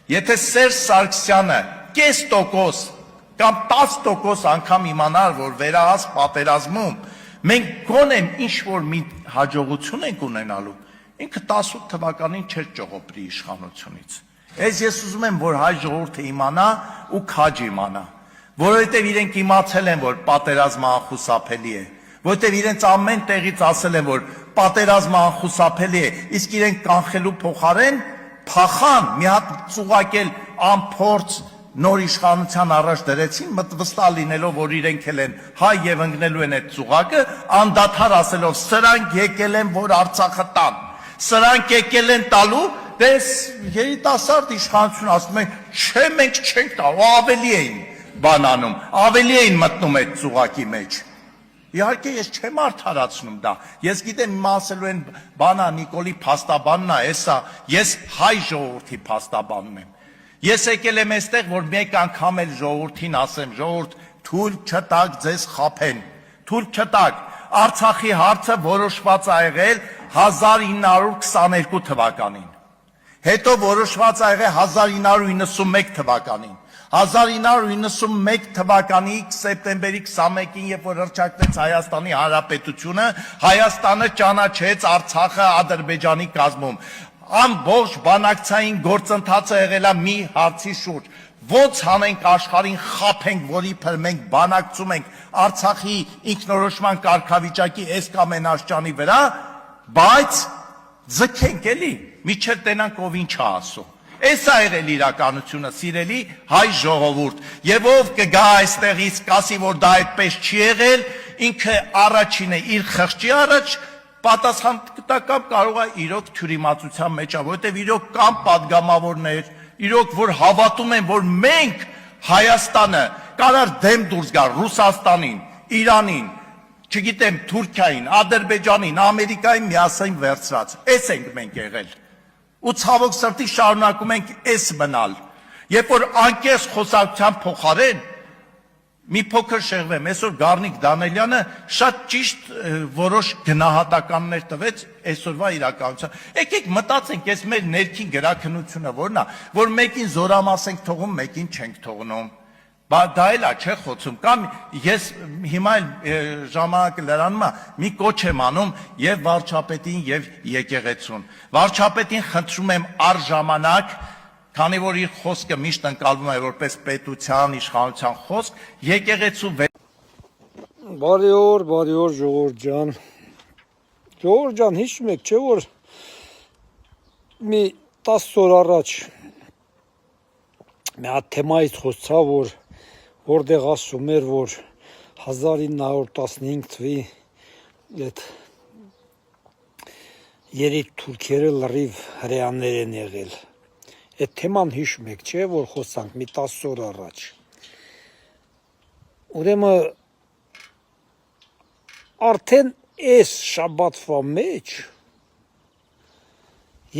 Եթե Սերժ Սարգսյանը կես տոկոս կամ 10% անգամ իմանար, որ վերահաս պատերազմում մենք գոնե ինչ-որ մի հաջողություն ենք ունենալու, ինքը 18 թվականին չէր ճողոպրի իշխանությունից։ Ես ուզում եմ, որ հայ ժողովուրդը իմանա ու քաջ իմանա, որովհետև իրենք իմացել են, որ պատերազմը անխուսափելի է, որովհետև իրենց ամեն տեղից ասել են, որ պատերազմը անխուսափելի է, իսկ իրենք կանխելու փոխարեն փախան, մի հատ ծուղակել անփորձ նոր իշխանության առաջ դրեցին, վստահ լինելով, որ իրենք էլ են հայ եւ ընկնելու են այդ ծուղակը, անդադար ասելով սրանք եկել են, որ Արցախը տան, սրանք եկել են տալու, դες երիտասարդ իշխանություն ասում են, չէ, մենք չենք տա, ավելի էին բանանում, ավելի էին մտնում այդ ծուղակի մեջ։ Իհարկե ես չեմ արդարացնում դա, ես գիտեմ իմ ասելու են բանա Նիկոլի փաստաբանն է, էսա, ես հայ ժողովրդի փաստաբանն եմ։ Ես եկել եմ այստեղ, որ մեկ անգամ էլ ժողովրդին ասեմ, ժողովուրդ, թույլ չտաք ձեզ խաբեն, թույլ չտաք։ Արցախի հարցը որոշված ա եղել 1922 թվականին, հետո որոշված ա եղել 1991 թվականին, 1991 թվականի սեպտեմբերի 21-ին, երբ որ հռչակվեց Հայաստանի Հանրապետությունը, Հայաստանը ճանաչեց Արցախը Ադրբեջանի կազմում։ Ամբողջ բանակցային գործընթացը եղել է մի հարցի շուրջ, ոնց հանենք աշխարհին խաբենք, որի փր մենք բանակցում ենք Արցախի ինքնորոշման կարգավիճակի այս կամ այն աշճանի վրա, բայց ձգենք էլի, միջև տենանք ով ինչ է ասում։ Այս է եղել իրականությունը, սիրելի հայ ժողովուրդ, եւ ով կգա այստեղից կասի, որ դա այդպես չի եղել, ինքը առաջին է իր խղճի առաջ պատասխան տակապ կարող է իրոք թյուրիմացության մեջ է, որովհետև իրոք կան պատգամավորներ, իրոք որ հավատում են, որ մենք Հայաստանը կարար դեմ դուրս գար Ռուսաստանին, Իրանին, չգիտեմ, Թուրքիային, Ադրբեջանին, Ամերիկային միասին վերցրած, այս ենք մենք եղել։ Ու ցավոք սրտի շարունակում ենք այս մնալ, երբ որ անկես խոսակցության փոխարեն մի փոքր շեղվեմ, այսօր Գառնիկ Դանելյանը շատ ճիշտ որոշ գնահատականներ տվեց այսօրվա իրականության։ Եկեք մտածենք, այս մեր ներքին գրաքննությունը որն է, որ մեկին զորամասենք թողում, մեկին չենք թողնում։ Դա էլ է չէ խոսում, կամ ես հիմա ժամանակը լրանում է, մի կոչ եմ անում եւ վարչապետին եւ եկեղեցուն։ Վարչապետին խնդրում եմ առժամանակ, քանի որ իր խոսքը միշտ ընկալվում է որպես պետության, իշխանության խոսք, եկեղեցու Բարի օր ժողովուրդ ջան։ Ժողովուրդ ջան, հիշում եք, չէ՞ որ մի 10 օր առաջ մի հատ թեմայից խոսա, որտեղ ասում էր, որ 1915 թվի այդ երեք թուրքերը լրիվ հրեաներ են եղել։ Այդ թեման հիշում եք, չէ՞, որ խոսանք մի 10 օր առաջ։ Ուրեմն արդեն այս շաբաթվա մեջ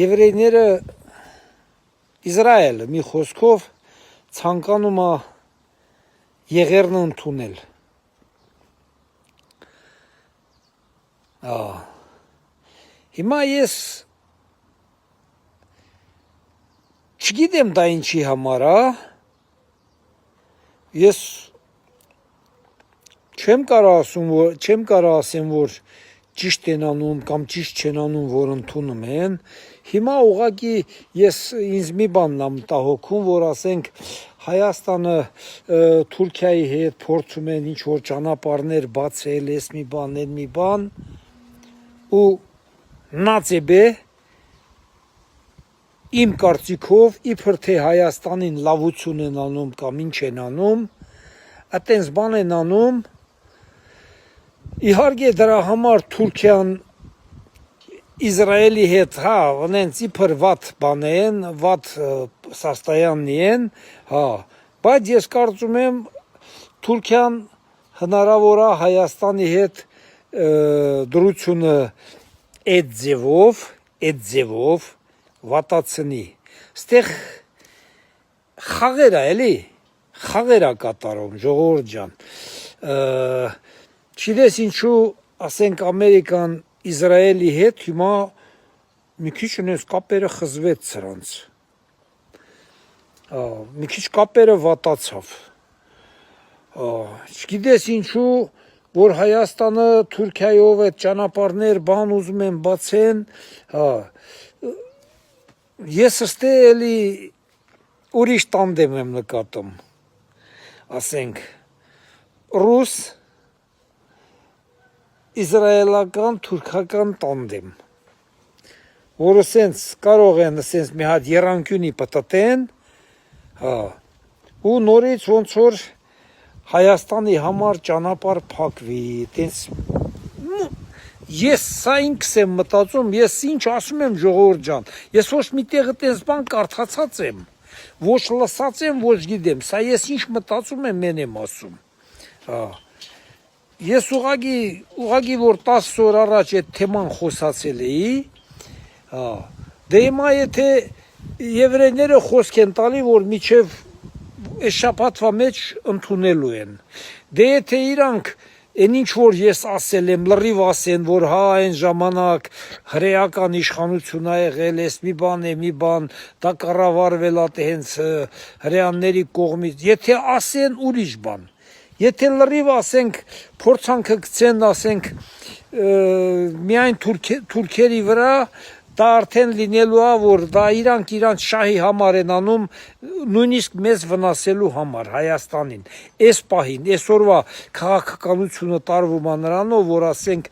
եվրейները Իսրայելը մի խոսքով ցանկանում է եղերն ընդունել։ Հիմա ես չգիտեմ դա ինչի համար է, ես չեմ կարող ասեմ, որ ճիշտ են անում կամ ճիշտ չեն անում, որ ընդունում են։ Հիմա ուղղակի ինձ մի բանն է մտահոգում, որ ասենք Հայաստանը Թուրքիայի հետ փորձում են ինչ-որ ճանապարհներ բացել, էս մի բան, այդ մի բան, ու նացեբե իմ կարծիքով իբր թե Հայաստանին լավություն են անում կամ ինչ են անում, այտենց բան են անում, իհարկե դրա համար Թուրքիան Իսրայելի հետ, ունենց իբր վատ բան են, վատ սաստայաննի են, բայց ես կարծում եմ Թուրքիան հնարավոր է Հայաստանի հետ դրությունը այդ ձևով վատացնի։ Ստեղ խաղեր է, էլի, խաղեր է կատարում, ժողովուրդ ջան։ Չգիտես ինչու, ասենք Ամերիկան Իսրայելի հետ հիմա մի քիչ ունես կապերը խզվեց սրանց։ մի քիչ կապերը վատացավ։ Չգիտես ինչու, որ Հայաստանը Թուրքիայով այդ ճանապարհներ բան ուզում են բացեն, ես ստե էլի ուրիշ տանդեմ եմ նկատում, ասենք, ռուս, իսրայելական, թուրքական տանդեմ, որը սենց կարող են սենց մի հատ եռանկյունի պտտեն, ու նորից ոնց որ Հայաստանի համար ճանապարհ փակվի, տենց ես սա ինքս եմ մտածում, ես ինչ ասում եմ ժողովուրդ ջան, ես ոչ մի տեղը տենց բան կարդացած եմ, ոչ լսած եմ, ոչ գիտեմ, սա ես ինչ մտածում եմ, մեն եմ ասում։ Ես ուղղակի որ 10 օր առաջ այդ թեման խոսացել էի, դե հիմա եթե եվրեյները խոսք են տալի, որ միջև այս շաբաթվա մեջ ընդունելու են։ Դե եթե իրանք այն ինչ որ ես ասել եմ, լրիվ ասեն, որ հա այն ժամանակ հրեական իշխանություն ա եղել, էս մի բան է, մի բան, դա կառավարվել ա հենց հրեաների կողմից, եթե ասեն ուրիշ բան։ Եթե լրիվ ասենք, փորձանքը գցեն, ասենք, միայն թուրքերի վրա, դա արդեն լինելու է, որ դա իրանք շահի համար են անում, նույնիսկ մեզ վնասելու համար Հայաստանին։ Այս պահին, այսօրվա քաղաքականությունը տարվում է նրանով, որ ասենք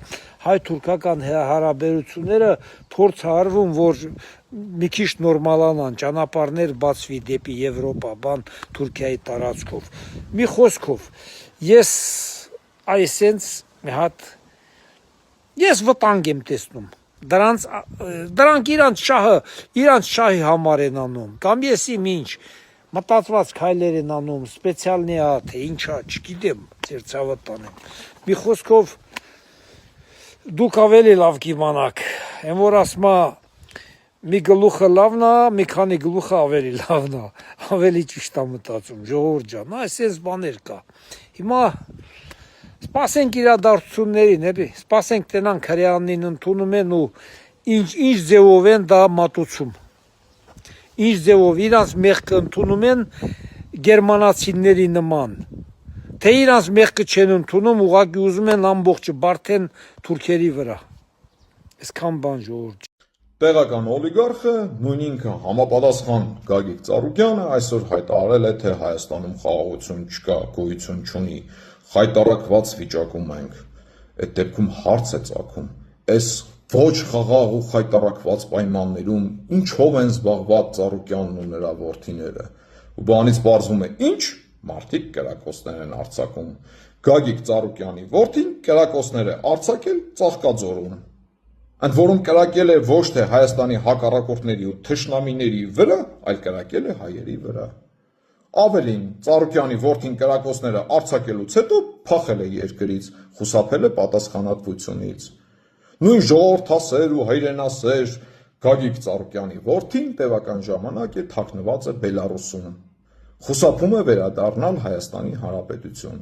հայ-թուրքական հարաբերությունները փորձ արվում, որ մի քիչ նորմալանան, ճանապարհներ բացվի դեպի Եվրոպա, բան Թուրքիայի տարածքով։ Մի խոսքով, ես այսենց մի հատ ես վտանգ եմ տեսնում։ Դրանք իրանց շահի համար են անում, կամ ես իմ ինչ, մտածված քայլեր են անում, սպեցիալնի է, թե ինչա, չգիտեմ, ձեր ցավը տանեմ։ Մի խոսքով, դուք ավելի լավ կիմանաք, են որ ասма մի գլուխը լավն է, մի քանի գլուխը ավելի լավն է, ավելի ճիշտ է մտածում, ժողովուրդ ջան, այսպես բաներ կա։ Հիմա սպասենք իրադարձություններին, էլի, սպասենք տենանք հրեանին ընդունում են ու ինչ ձևով են դա մատուցում։ Ինչ ձևով իրանց մեղքը ընդունում են գերմանացիների նման։ Թե իրանց մեղքը չեն ընդունում, ուղղակի ուզում են ամբողջը բարթեն թուրքերի վրա։ Այսքան բան ժողովուրդ։ Տեղական օլիգարխը, նույն ինքը համապատասխան Գագիկ Ծառուկյանը այսօր հայտարարել է, թե Հայաստանում խաղաղություն չկա, գոյություն չունի, խայտառակված վիճակում ենք։ Այդ դեպքում հարց է ծագում, այս ոչ խաղաղ ու խայտառակված պայմաններում ինչով են զբաղված Ծառուկյանն ու նրա որդիները։ Ու բանից պարզվում է ինչ, մարդիկ կերակոցներ են արձակում։ Գագիկ Ծառուկյանի որդին կերակոցներ է արձակել Ծաղկաձորում։ Ընդ որում կրակել է ոչ թե Հայաստանի հակառակորդների ու թշնամիների վրա, այլ կրակել է հայերի վրա։ Ավելին, Ծառուկյանի որդին կրակոցները արձակելուց հետո փախել է երկրից, խուսափել է պատասխանատվությունից։ Նույն ժողովրդասեր ու հայրենասեր Գագիկ Ծառուկյանի որդին տևական ժամանակ է թաքնված է Բելարուսում։ Խուսափում է վերադառնալ Հայաստանի Հանրապետություն,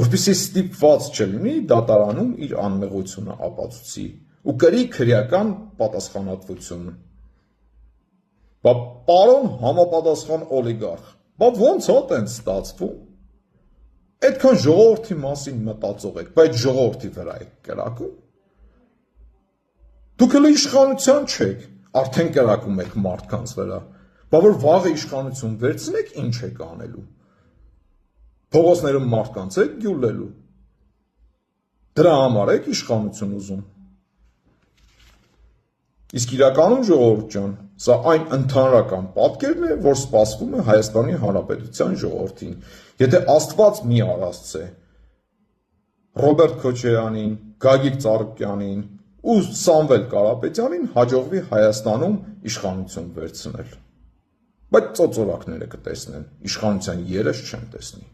որպեսզի ստիպված չլինի դատարանում իր անմեղությունը ապացուցի ու կրի քրեական պատասխանատվություն։ Բա պարոն համապատասխան օլիգարխ, բա ոնց է տենց ստացվում։ Այդքան ժողովրդի մասին մտածող եք, բայց ժողովրդի վրա եք կրակում։ Դուք էլ իշխանության չեք, արդեն կրակում եք մարդկանց վրա։ Բա որ վաղը իշխանություն վերցնեք, ինչ եք անելու։ Փողոցներում մարդկանց եք գյուլելու։ Դրա համար եք իշխանություն ուզում։ Իսկ իրականում ժողովուրդ ջան, սա այն ընդհանրական պատկերն է, որ սպասվում է Հայաստանի Հանրապետության ժողովրդին։ Եթե Աստված մի արածցե Ռոբերտ Քոչարյանին, Գագիկ Ծառուկյանին ու Սամվել Կարապետյանին հաջողվի Հայաստանում իշխանություն վերցնել։ Բայց ծոծորակները կտեսնեն, իշխանության երես չեն տեսնի։